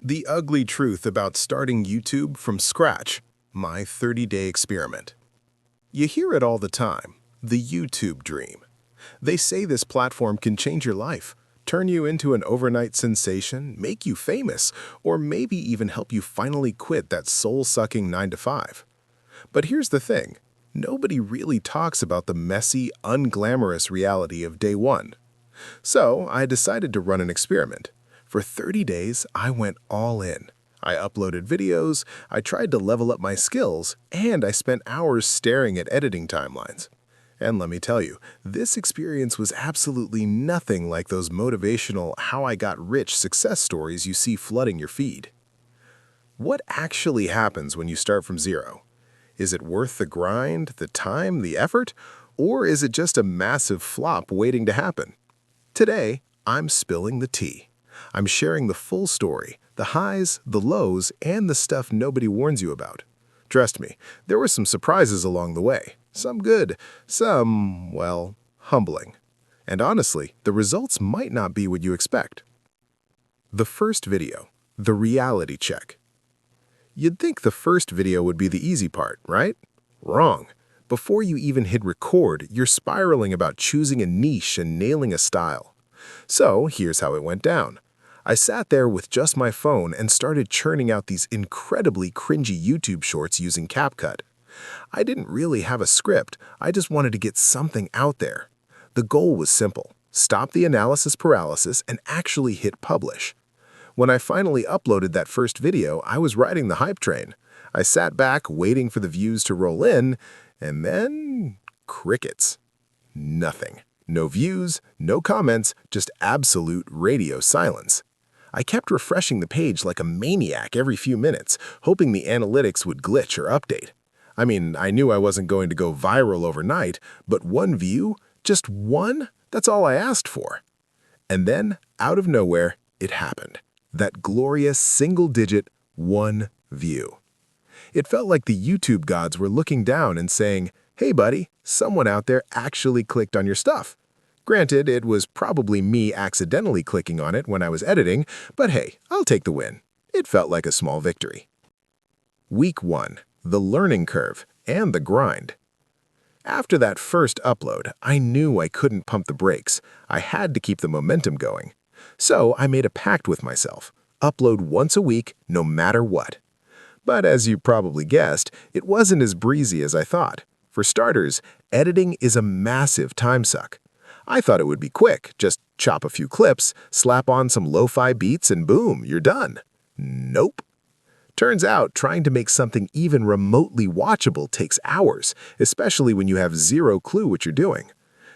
The ugly truth about starting YouTube from scratch, my 30-day experiment. You hear it all the time, the YouTube dream. They say this platform can change your life, turn you into an overnight sensation, make you famous, or maybe even help you finally quit that soul-sucking 9-to-5. But here's the thing, nobody really talks about the messy, unglamorous reality of day one. So I decided to run an experiment. For 30 days, I went all in. I uploaded videos, I tried to level up my skills, and I spent hours staring at editing timelines. And let me tell you, this experience was absolutely nothing like those motivational how I got rich success stories you see flooding your feed. What actually happens when you start from zero? Is it worth the grind, the time, the effort, or is it just a massive flop waiting to happen? Today, I'm spilling the tea. I'm sharing the full story, the highs, the lows, and the stuff nobody warns you about. Trust me, there were some surprises along the way. Some good, some, well, humbling. And honestly, the results might not be what you expect. The first video, the reality check. You'd think the first video would be the easy part, right? Wrong. Before you even hit record, you're spiraling about choosing a niche and nailing a style. So here's how it went down. I sat there with just my phone and started churning out these incredibly cringy YouTube shorts using CapCut. I didn't really have a script, I just wanted to get something out there. The goal was simple, stop the analysis paralysis and actually hit publish. When I finally uploaded that first video, I was riding the hype train. I sat back waiting for the views to roll in, and then crickets. Nothing. No views, no comments, just absolute radio silence. I kept refreshing the page like a maniac every few minutes, hoping the analytics would glitch or update. I mean, I knew I wasn't going to go viral overnight, but one view, just one, that's all I asked for. And then, out of nowhere, it happened. That glorious single-digit one view. It felt like the YouTube gods were looking down and saying, "Hey buddy, someone out there actually clicked on your stuff." Granted, it was probably me accidentally clicking on it when I was editing, but hey, I'll take the win. It felt like a small victory. Week 1. The learning curve and the grind. After that first upload, I knew I couldn't pump the brakes. I had to keep the momentum going. So I made a pact with myself. Upload once a week, no matter what. But as you probably guessed, it wasn't as breezy as I thought. For starters, editing is a massive time suck. I thought it would be quick, just chop a few clips, slap on some lo-fi beats, and boom, you're done. Nope. Turns out, trying to make something even remotely watchable takes hours, especially when you have zero clue what you're doing.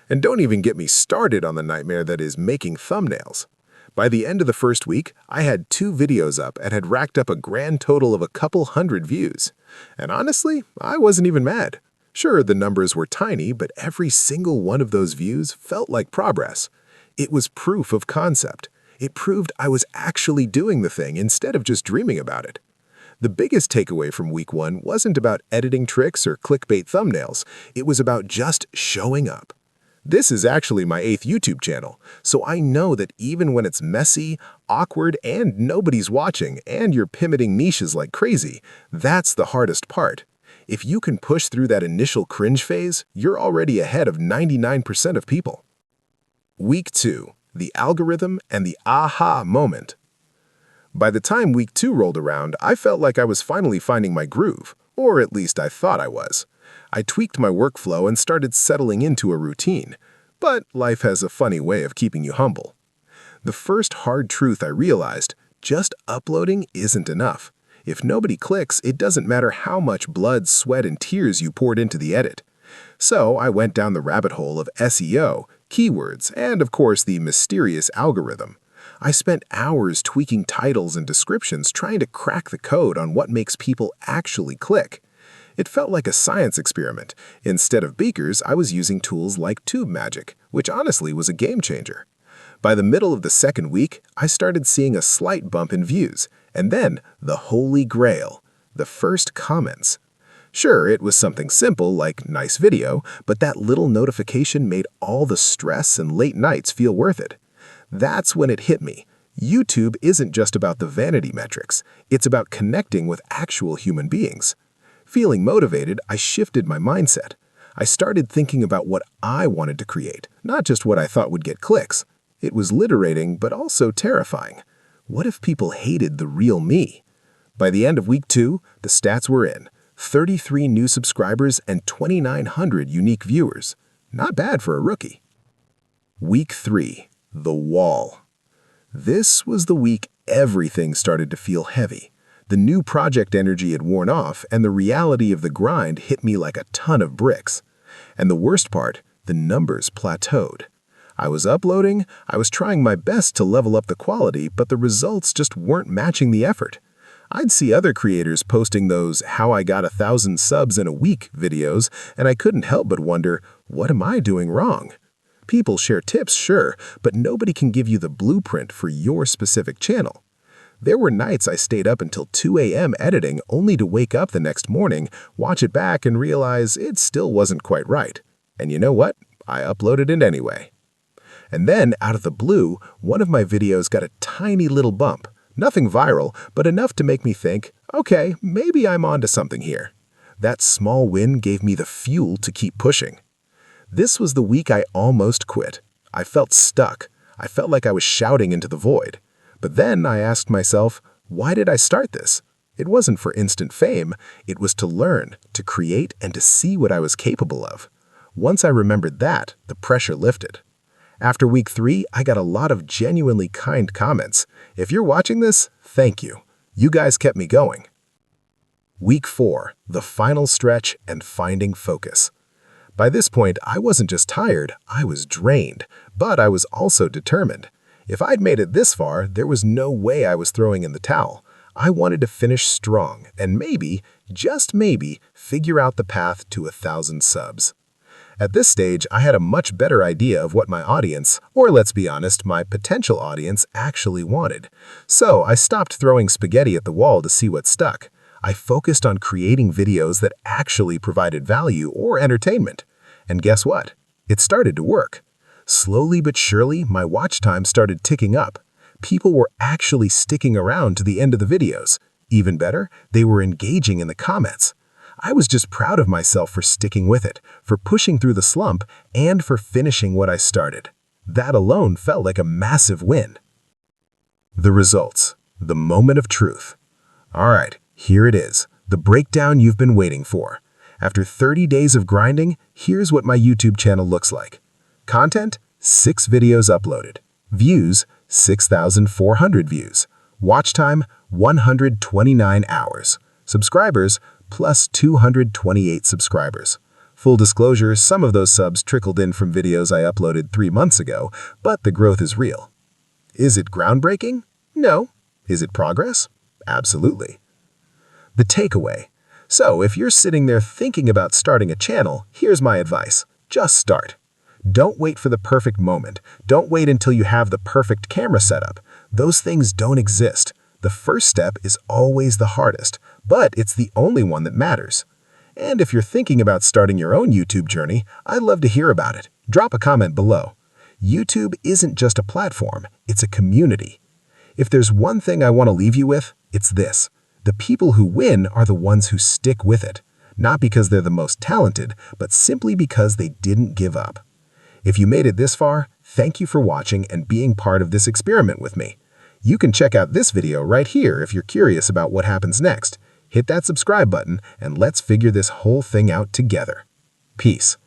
And don't even get me started on the nightmare that is making thumbnails. By the end of the first week, I had 2 videos up and had racked up a grand total of a couple hundred views. And honestly, I wasn't even mad. Sure, the numbers were tiny, but every single one of those views felt like progress. It was proof of concept. It proved I was actually doing the thing instead of just dreaming about it. The biggest takeaway from week 1 wasn't about editing tricks or clickbait thumbnails. It was about just showing up. This is actually my 8th YouTube channel, so I know that even when it's messy, awkward, and nobody's watching, and you're pivoting niches like crazy, that's the hardest part. If you can push through that initial cringe phase, you're already ahead of 99% of people. Week 2. The algorithm and the aha moment. By the time week 2 rolled around, I felt like I was finally finding my groove, or at least I thought I was. I tweaked my workflow and started settling into a routine, but life has a funny way of keeping you humble. The first hard truth I realized, just uploading isn't enough. If nobody clicks, it doesn't matter how much blood, sweat, and tears you poured into the edit. So I went down the rabbit hole of SEO, keywords, and of course the mysterious algorithm. I spent hours tweaking titles and descriptions trying to crack the code on what makes people actually click. It felt like a science experiment. Instead of beakers, I was using tools like Tube Magic, which honestly was a game changer. By the middle of the second week, I started seeing a slight bump in views, and then the holy grail, the first comments. Sure, it was something simple like nice video, but that little notification made all the stress and late nights feel worth it. That's when it hit me. YouTube isn't just about the vanity metrics, it's about connecting with actual human beings. Feeling motivated, I shifted my mindset. I started thinking about what I wanted to create, not just what I thought would get clicks. It was liberating, but also terrifying. What if people hated the real me? By the end of week 2, the stats were in. 33 new subscribers and 2,900 unique viewers. Not bad for a rookie. Week 3, the wall. This was the week everything started to feel heavy. The new project energy had worn off, and the reality of the grind hit me like a ton of bricks. And the worst part, the numbers plateaued. I was uploading, I was trying my best to level up the quality, but the results just weren't matching the effort. I'd see other creators posting those "how I got 1,000 subs in a week" videos, and I couldn't help but wonder, what am I doing wrong? People share tips, sure, but nobody can give you the blueprint for your specific channel. There were nights I stayed up until 2 a.m. editing only to wake up the next morning, watch it back, and realize it still wasn't quite right. And you know what? I uploaded it anyway. And then, out of the blue, one of my videos got a tiny little bump. Nothing viral, but enough to make me think, okay, maybe I'm onto something here. That small win gave me the fuel to keep pushing. This was the week I almost quit. I felt stuck. I felt like I was shouting into the void. But then I asked myself, why did I start this? It wasn't for instant fame. It was to learn, to create, and to see what I was capable of. Once I remembered that, the pressure lifted. After week 3, I got a lot of genuinely kind comments. If you're watching this, thank you. You guys kept me going. Week 4, the final stretch and finding focus. By this point, I wasn't just tired, I was drained, but I was also determined. If I'd made it this far, there was no way I was throwing in the towel. I wanted to finish strong and maybe, just maybe, figure out the path to 1,000 subs. At this stage, I had a much better idea of what my audience, or let's be honest, my potential audience, actually wanted. So I stopped throwing spaghetti at the wall to see what stuck. I focused on creating videos that actually provided value or entertainment. And guess what? It started to work. Slowly but surely, my watch time started ticking up. People were actually sticking around to the end of the videos. Even better, they were engaging in the comments. I was just proud of myself for sticking with it, for pushing through the slump, and for finishing what I started. That alone felt like a massive win. The results. The moment of truth. All right, here it is. The breakdown you've been waiting for. After 30 days of grinding, here's what my YouTube channel looks like. Content, 6 videos uploaded. Views, 6,400 views. Watch time, 129 hours. Subscribers, plus 228 subscribers. Full disclosure, some of those subs trickled in from videos I uploaded 3 months ago, but the growth is real. Is it groundbreaking? No. Is it progress? Absolutely. The takeaway. So if you're sitting there thinking about starting a channel, here's my advice. Just start. Don't wait for the perfect moment. Don't wait until you have the perfect camera setup. Those things don't exist. The first step is always the hardest, but it's the only one that matters. And if you're thinking about starting your own YouTube journey, I'd love to hear about it. Drop a comment below. YouTube isn't just a platform, it's a community. If there's one thing I want to leave you with, it's this. The people who win are the ones who stick with it. Not because they're the most talented, but simply because they didn't give up. If you made it this far, thank you for watching and being part of this experiment with me. You can check out this video right here if you're curious about what happens next. Hit that subscribe button and let's figure this whole thing out together. Peace.